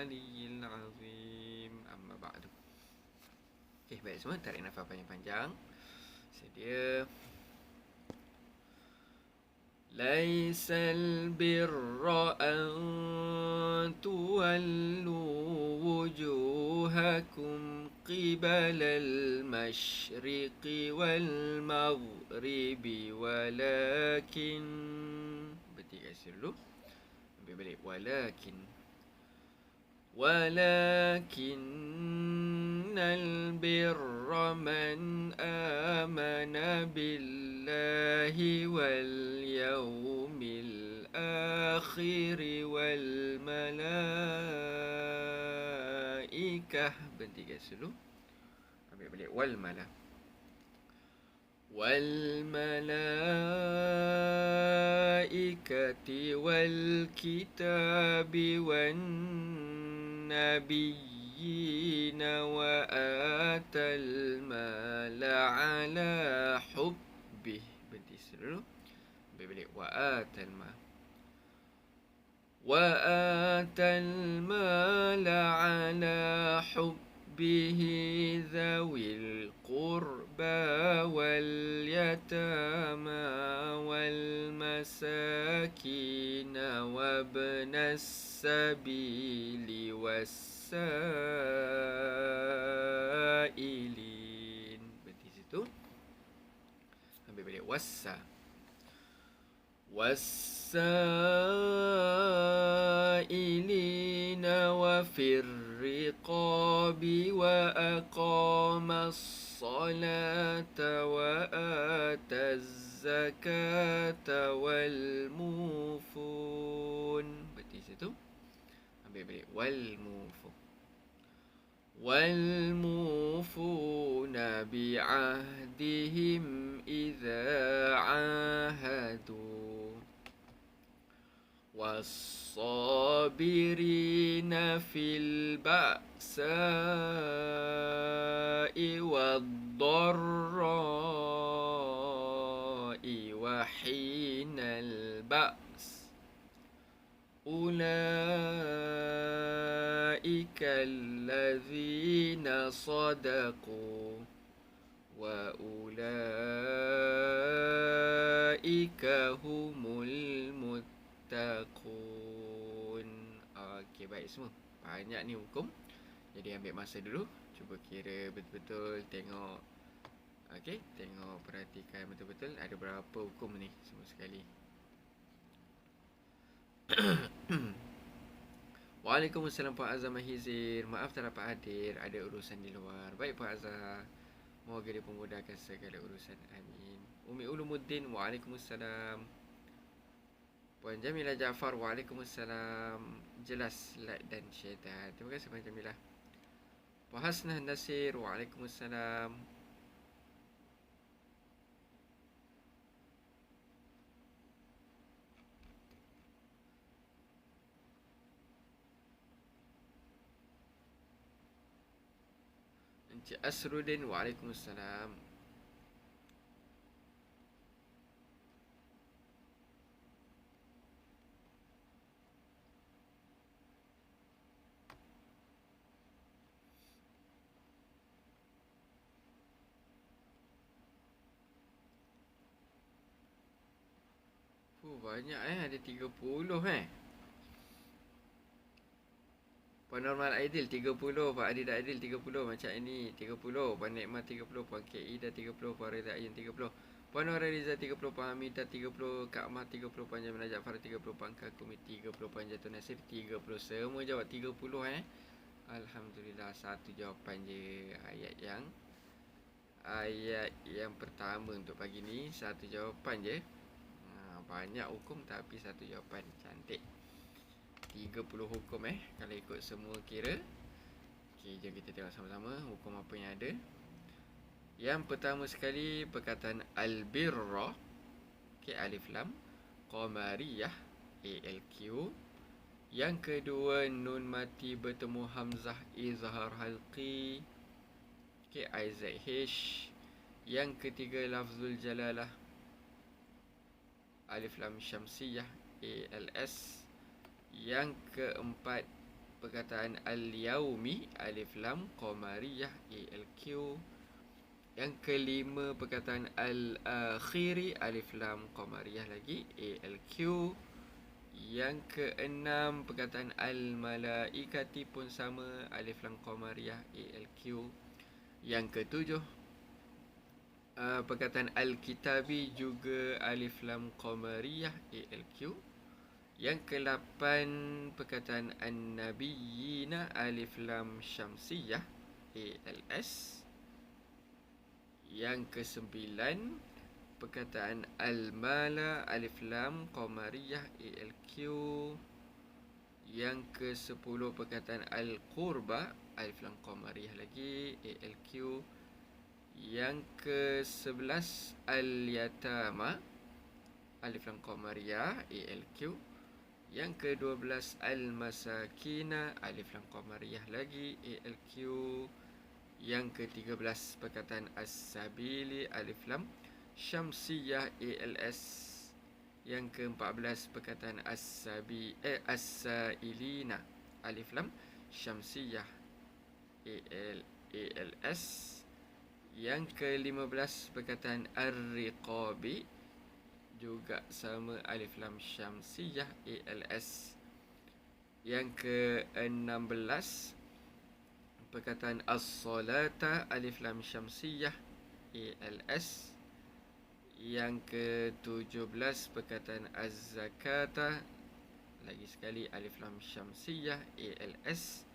العلي العظيم. أما بعد. Okey, baik semua. Tarik nafas panjang-panjang. Sedia. ليس البر أن تولوا وجوهكم قبل المشرق والمغرب ولكن berarti kat situ dulu. Ambil balik. ولكن البر من آمن بالله واليوم الآخر والملائكة. Berhenti kat situ dulu. Ambil balik. والملائكة والكتاب والنبيين وآتى المال على حبه. Berhenti situ dulu. Ambil balik. وآتى المال على حبه ذوي القربى واليتامى والمساكين وابن السبيل والسائلين. Berhenti situ. Ambil balik. والسائلين وفي الرقاب وأقام الصلاة وآتى الزكاة والموفون. Berarti situ. Ambil balik. والموفون بعهدهم إذا عاهدوا والصابرين في البأساء والضراء وحين البأس أولئك الذين صدقوا وأولئك هم المتقون. Okey, baik semua. Banyak ni hukum. Jadi ambil masa dulu. Cuba kira betul-betul, tengok. Okey, tengok, perhatikan betul-betul ada berapa hukum ni semua sekali. Waalaikumsalam Pak Azhar Mahizir. Maaf tak dapat hadir, ada urusan di luar. Baik Pak Azhar, moga dipermudahkan segala urusan. Amin. Umi Ulumuddin. Waalaikumsalam. Puan Jamilah Jaafar. Waalaikumsalam. Jelas, like dan share. Terima kasih Puan Jamilah. Puan Hasnah Nasir. Waalaikumsalam. Encik Asruddin. Waalaikumsalam. Banyak ada 30 Puan Normal Aidil 30, Pak Adi Aidil 30, macam ini 30, Puan Nekmah 30, Puan KI dah 30, Puan Reza Ayin 30, Puan Nora Riza 30, Puan Hamidah 30, Kak Mah 30, Puan Jamilah Jaafar 30, Puan Kakumi 30, Puan Jatuh Nasir 30. Semua jawab 30 Alhamdulillah, satu jawapan je. Ayat yang pertama untuk pagi ni, satu jawapan je. Banyak hukum tapi satu jawapan. Cantik. 30 hukum kalau ikut semua kira. Okey, jom kita tengok sama-sama hukum apa yang ada. Yang pertama sekali perkataan al-birra. Okey, alif lam. Qamariyah, ALQ. Yang kedua nun mati bertemu hamzah izhar halqi. Okey, IZH. Yang ketiga lafzul jalalah, alif lam syamsiyah, ALS. Yang keempat perkataan al-yaumi, alif lam qamariyah, ALQ. Yang kelima perkataan al-akhiri, alif lam qamariyah lagi, ALQ. Yang keenam perkataan al-malaikati pun sama, alif lam qamariyah, ALQ. Yang ketujuh perkataan al-kitabi juga alif lam qamariyah, ALQ. Yang ke-8 perkataan an-nabiyina, alif lam syamsiyah, ALS. Yang ke-9 perkataan al-mala, alif lam qamariyah, ALQ. Yang ke-10 perkataan al-qurba, alif lam qamariyah lagi, ALQ. Yang ke-11 al-yatama, alif lam qamariyah, ALQ. Yang ke-12 al-masakina, alif lam qamariyah lagi, ALQ. Yang ke-13 perkataan as-sabili, alif lam syamsiyah, ALS. Yang ke-14 perkataan as-sailina, alif lam syamsiyah, ALS. Yang ke-15 perkataan ar-riqabi, juga sama, alif lam syamsiyah, ALS. Yang ke-16 perkataan as-salata, alif lam syamsiyah, ALS. Yang ke-17 perkataan az-zakata, lagi sekali, alif lam syamsiyah, ALS.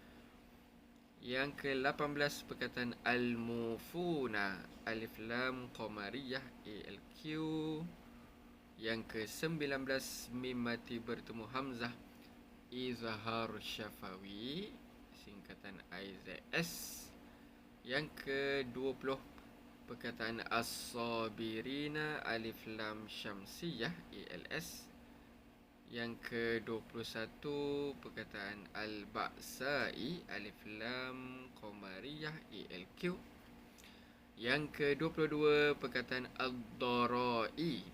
Yang ke-18 perkataan al-mufuna, alif lam qamariyah, ALQ. Yang ke-19 mim mati bertemu hamzah, izhar syafawi, singkatan IZS. Yang ke-20 perkataan as-sabirina, alif lam syamsiyah, ALS. Yang ke-21 perkataan al-ba'sa'i, alif lam qamariyah, ALQ. Yang ke-22 perkataan ad-darai,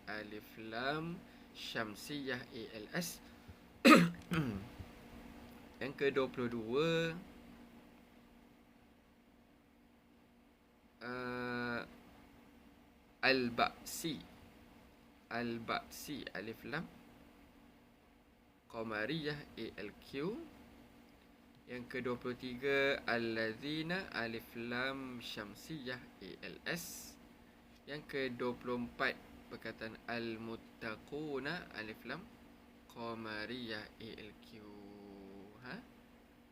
alif lam syamsiyah, ALS. Yang ke-22 al-ba'si, alif lam qamariyah, ALQ. Yang ke-23 allazina, alif lam syamsiyah, ALS. Yang ke-24 perkataan al-muttaquna, alif lam qamariyah, ALQ.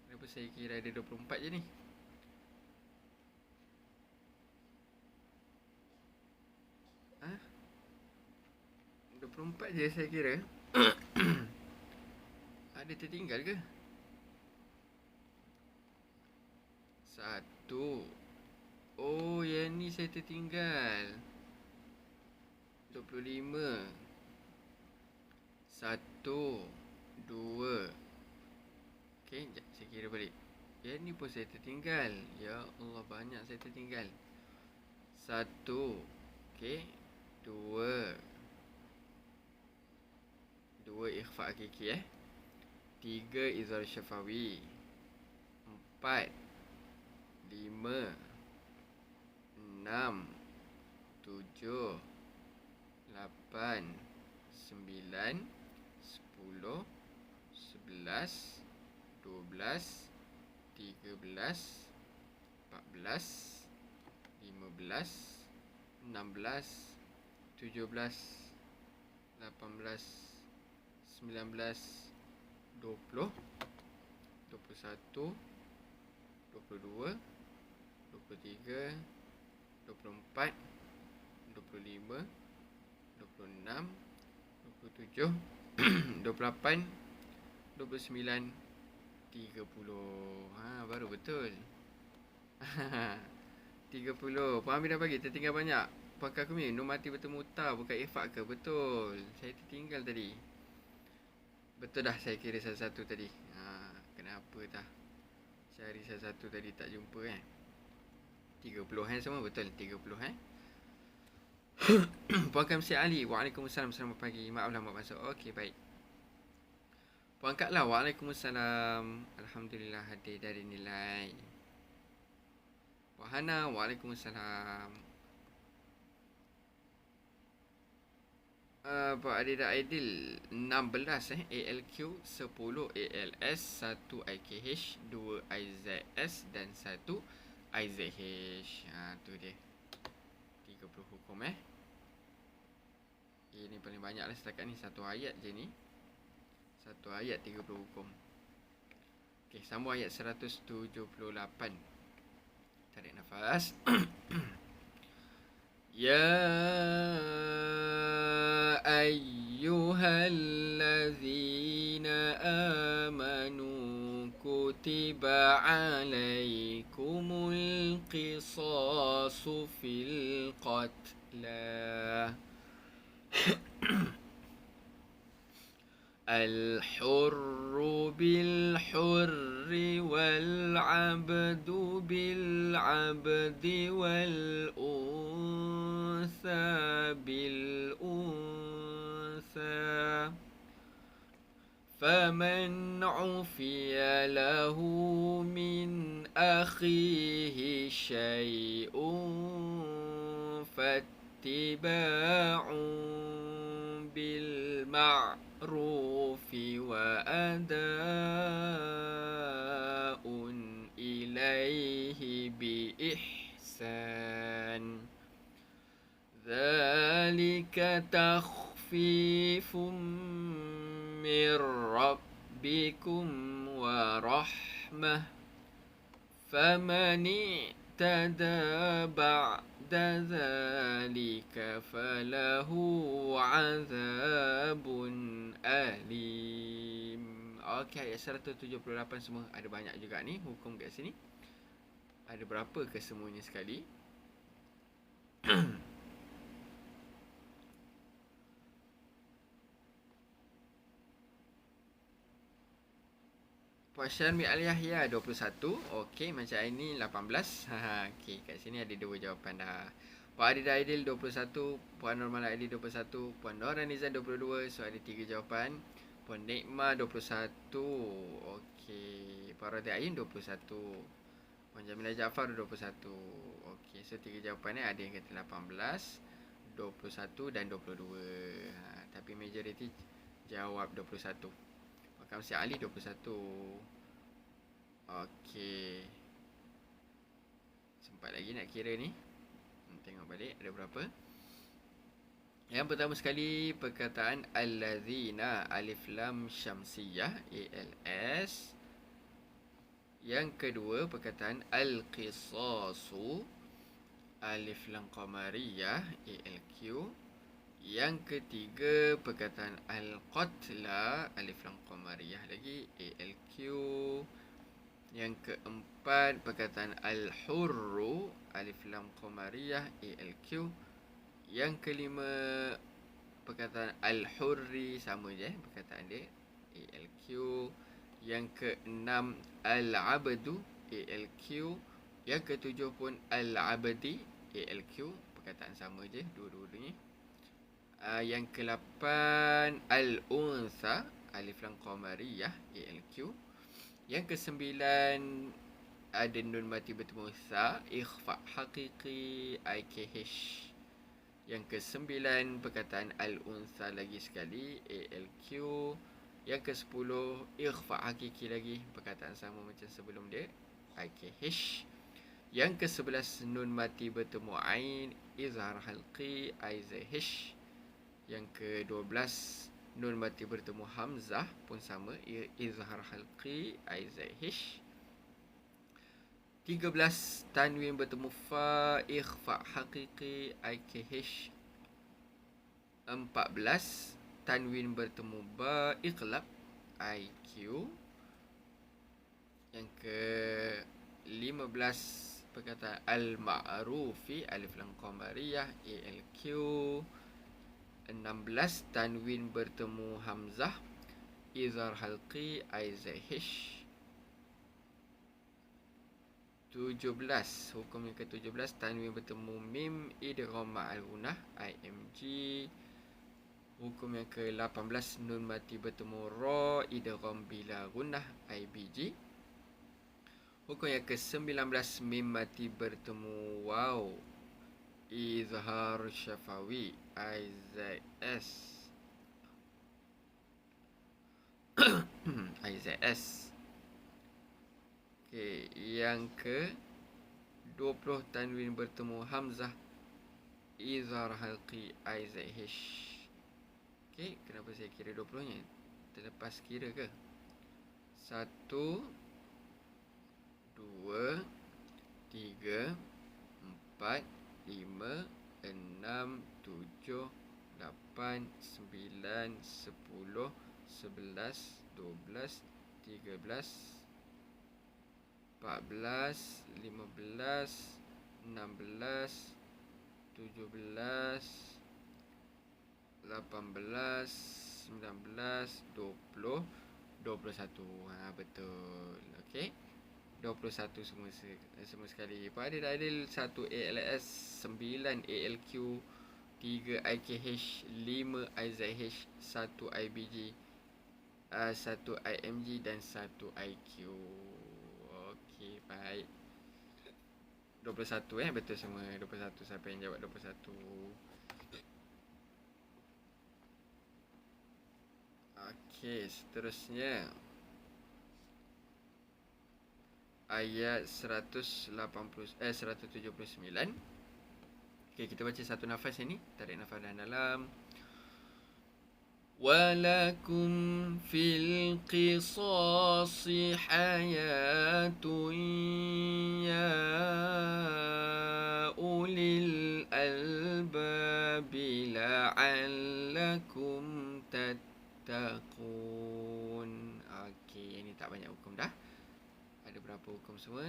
Kenapa saya kira ada 24 je ni? Ha? 24 je saya kira. Ada tertinggal ke? 1. Oh, yang ni saya tertinggal. 25. 1, 2. Okey, sekejap saya kira balik. Yang ni pun saya tertinggal. Ya Allah, banyak saya tertinggal. 1. Okey. 2. 2 ikhfa hakiki 3 izhar syafawi. 4. 5. 6. 7. 8. 9. 10. 11. 12. 13. 14. 15. 16. 17. 18. 19. 20. 21. 22. 23. 24. 25. 26. 27. 28. 29. 30. Baru betul. 30. Puan Amir dah bagi tertinggal banyak. Puan Kakumi, Nur mati bertemu ta bukan ifak ke? Betul. Saya tertinggal tadi. Betul dah saya kira satu-satu tadi. Kenapa dah cari satu-satu tadi tak jumpa 30 semua betul. 30 Puan Kamsi Ali, Waalaikumsalam, selamat pagi. Maaflah mak masuk. Okey, baik. Puan Kak Lau, Waalaikumsalam. Alhamdulillah hadir dari nilai. Puan Hana, Waalaikumsalam. Pak Adida Aidil 16 ALQ 10 ALS 1 IKH 2 IZS dan 1 IZH. Tu dia 30 hukum Ini paling banyak lah setakat ni. Satu ayat je ni. Satu ayat 30 hukum. Okey, sambung ayat 178. Tarik nafas. Ya ayyuhallazina amanu kutiba alaikumul qisasu fil qatla الحر بالحر والعبد بالعبد والأنثى بالأنثى فمن عفي له من أخيه شيء فاتباع بالمعروف وأداء إليه بإحسان ذلك تخفيف من ربكم ورحمة فمن اعتدى بعد ذلك فله عذاب أليم. Okey, ayat 178 semua ada banyak juga ni hukum kat sini. Ada berapa ke semuanya sekali? Puan Syarmi Al-Yahya 21. Okey, macam ini 18. Okey, kat sini ada dua jawapan dah. Puan Adida Aidil 21, Puan Normal Aidil 21, Puan Nora Nizam 22. So ada 3 jawapan. Puan Nikma 21. Okey, Puan Radhi Ain 21. Puan Jamilah Jaafar 21. Okey, so 3 jawapan ni ada yang kata 18, 21 dan 22. Tapi majoriti jawab 21. Kamsi Ali 21. Okey. Sempat lagi nak kira ni. Tengok balik ada berapa. Yang pertama sekali perkataan allazina alif lam syamsiyah ALS. Yang kedua perkataan al-qisasu alif lam qamariyah ALQ. Yang ketiga perkataan al-qatla alif lam qamariyah lagi ALQ. Yang keempat perkataan al-hurru alif lam qamariyah ALQ. Yang kelima perkataan al-hurri sama je perkataan dia ALQ. Yang keenam al-abdu ALQ. Yang ketujuh pun al-abdi ALQ, perkataan sama je dua-duanya. Yang ke-8 al-unsa alif lam qamariyah ALQ. Yang ke-9 ada nun mati bertemu sa ikhfa haqiqi IKH. Yang ke-9 perkataan al-unsa lagi sekali ALQ. Yang ke-10 ikhfa haqiqi lagi, perkataan sama macam sebelum dia IKH. Yang ke-11 nun mati bertemu ain izhar halqi IZH. Yang ke-12 nun mati bertemu hamzah pun sama izhar halqi IZH. 13 tanwin bertemu fa ikhfa haqiqi IKH. 14 tanwin bertemu ba iqlab IQ. Yang ke-15 perkataan al-ma'rufi alif lam qamariyah ALQ. 16 tanwin bertemu hamzah izhar halqi IZH. 17 hukum yang ke-17 tanwin bertemu mim idgham ma'al gunah IMG. Hukum yang ke-18, nun mati bertemu ra idgham bila gunnah IBG. Hukum yang ke-19, mim mati bertemu waw izhar syafawi IZS. IZS. Okey, yang ke-20, tanwin bertemu hamzah izhar halqi IZH. Okey, kenapa saya kira 20-nya? Terlepas kira ke? 1 2 3 4 5 6 7 8 9 10 11 12 13 14 15 16 17 18 19 20 21. Betul. Okey. 21 semua sekali. Pak Adil 1 ALS, 9 ALQ, 3 IKH, 5 IZH, 1 IBG, 1 IMG dan 1 IQ. Okey, baik. 21 betul semua. 21. Siapa yang jawab 21? Okey, seterusnya ayat 179. Okey, kita baca satu nafas ini. Tarik nafas dalam. Walakum fil qisasi hayatun ya ulil albabi la'allakum tattaqun. Okey, ini tak banyak hukum dah. Ada berapa hukum semua?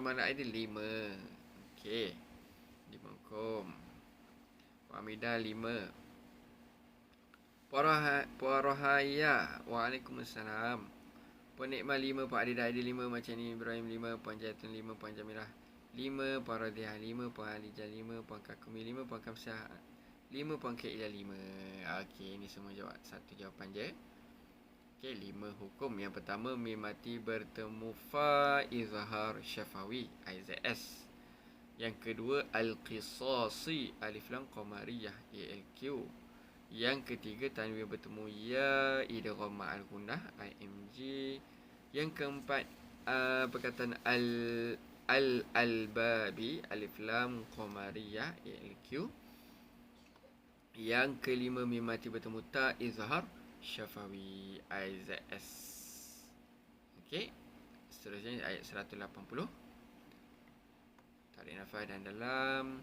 Mana ada 5. Okey. 5 hukum. Pak Hamidah 5. Puarahaya. Waalaikumsalam. Puan Nikmah 5. Pak Adida ada 5. Macam ni Ibrahim 5. Puan Jaitun 5. Puan Jamilah 5. Puan Radhiah 5. Puan Alijah 5. Puan Kakumi 5. Puan Kamsyah 5. Puan Kailah 5. Okey, ini semua jawab satu jawapan je. Okey, 5 hukum. Yang pertama, mim mati bertemu fa izhar syafawi IZS. Yang kedua, al-qisasi alif lam qamariyah ALQ. Yang ketiga, tanwin bertemu ya idgham ma'al gunnah IMG. Yang keempat, perkataan al-albabi alif lam qamariyah ALQ. Yang kelima, mim mati bertemu ta izhar syafawi IZS. Okey. Seterusnya ayat 180. Tarik nafas dan dalam.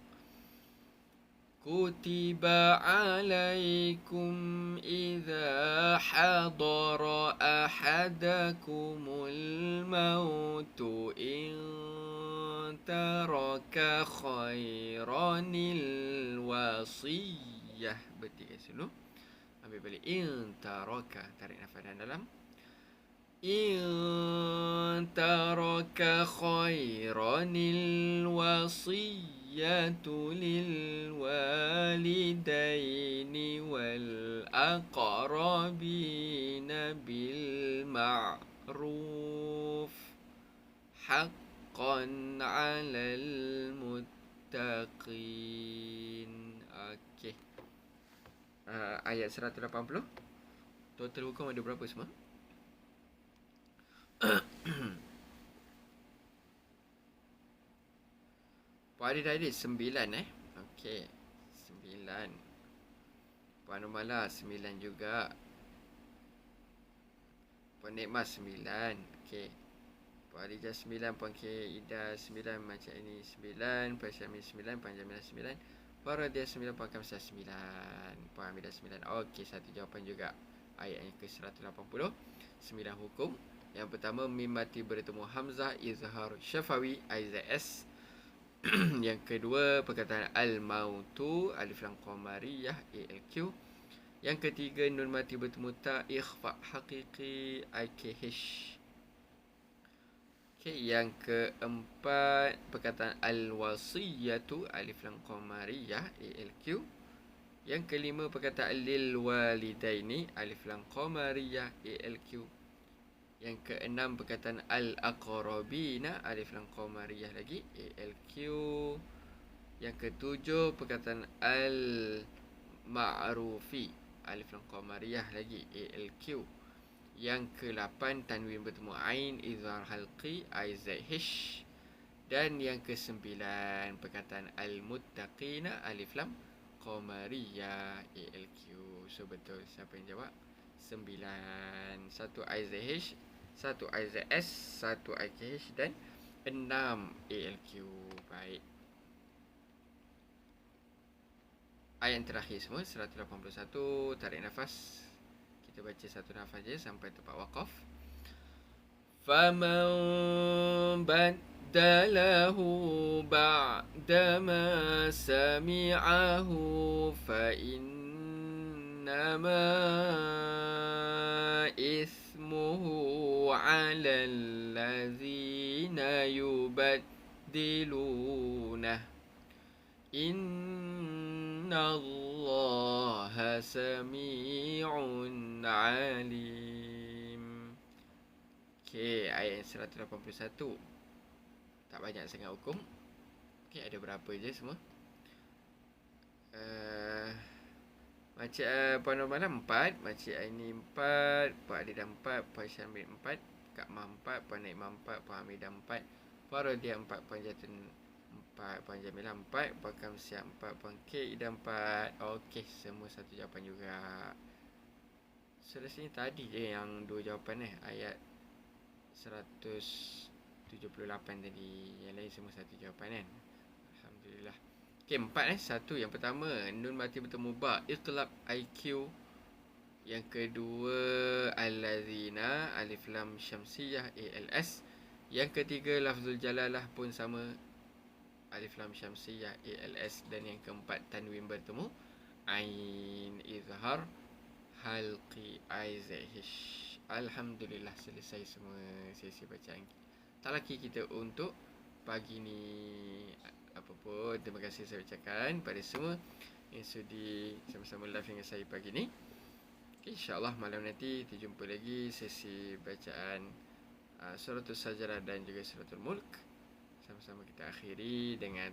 Kutiba alaikum idza hadara ahadakumul mautu in taraka khairanil wasiyah. Betul guys dulu. Ambil balik in taraka. Tarik nafas dan dalam. In taraka khairanil wasiyatu lil walidaini wal aqrabina bil ma'ruf haqqan 'alal muttaqin. Okey. Ayat 180. Total hukum ada berapa semua? Puan Adil 9 Okey, 9. Puan Numala 9 juga. Puan Nikmah 9. Okey. Puan Alijah 9, Puan Ida 9, macam ini 9, Puan Syamil 9, Puan Jamilah 9, Puan Radhiah 9, Puan Kamsyah 9, Puan Hamidah 9. Okey, satu jawapan juga. Ayat yang ke-180. 9 hukum. Yang pertama, mim mati bertemu hamzah izhar syafawi IZS. Yang kedua, perkataan al-mautu alif lam qamariyah ALQ. Yang ketiga, nun mati bertemu ta ikhfa haqiqi IKH. Okey, yang keempat perkataan al-wasiyatu alif lam qamariyah ALQ. Yang kelima perkataan lil walidaini alif lam qamariyah ALQ. Yang keenam perkataan al-aqrabina alif lam qamariyah lagi ALQ. Yang ketujuh perkataan al-ma'rufi alif lam qamariyah lagi ALQ. Yang ke-8 tanwin bertemu ain izhar halqi IZH. Dan yang ke-9 perkataan al-muttaqina alif lam qamariyah ALQ. So betul, siapa yang jawab? 9. 1 IZH, 1 IZS, 1 IKH dan 6 ALQ. Baik. Ayat yang terakhir semua 181, tarik nafas. Kita baca satu nafas je sampai tempat waqaf. Faman baddalahu ba'dama sami'ahu fa innama ismuhu 'alal ladzina yubaddilunah. Innallaha sami'un alim. Okey, ayat 181. Tak banyak sangat hukum. Okey, ada berapa je semua? Makcik Puan Romana 4, Makcik Aini 4, Puan Adida 4, Puan Syamil 4, Kak Ma 4, Puan Naimah 4, Puan Hamidah 4, Puan Rodia 4, Puan Jatun 4, Puan Jamilah 4, Puan Kamsia 4, Puan K Ida 4. Okey, semua satu jawapan juga. So, rasanya tadi je yang dua jawapan ayat 178 tadi. Yang lain semua satu jawapan kan. Alhamdulillah. Okey, 4 Satu, yang pertama nun mati bertemu ba iqlab IQ. Yang kedua allazina alif lam syamsiyah ALS. Yang ketiga lafzul jalalah pun sama alif lam syamsiyah ALS. Dan yang keempat tanwin bertemu ain izhar halqi IZH. Alhamdulillah, selesai semua sesi bacaan talaki kita untuk pagi ni. Apa pun, terima kasih saya ucapkan pada semua yang sudi sama-sama live dengan saya pagi ni. Okay, InsyaAllah malam nanti kita jumpa lagi sesi bacaan Suratul Sajarah dan juga Suratul Mulk. Sama-sama kita akhiri dengan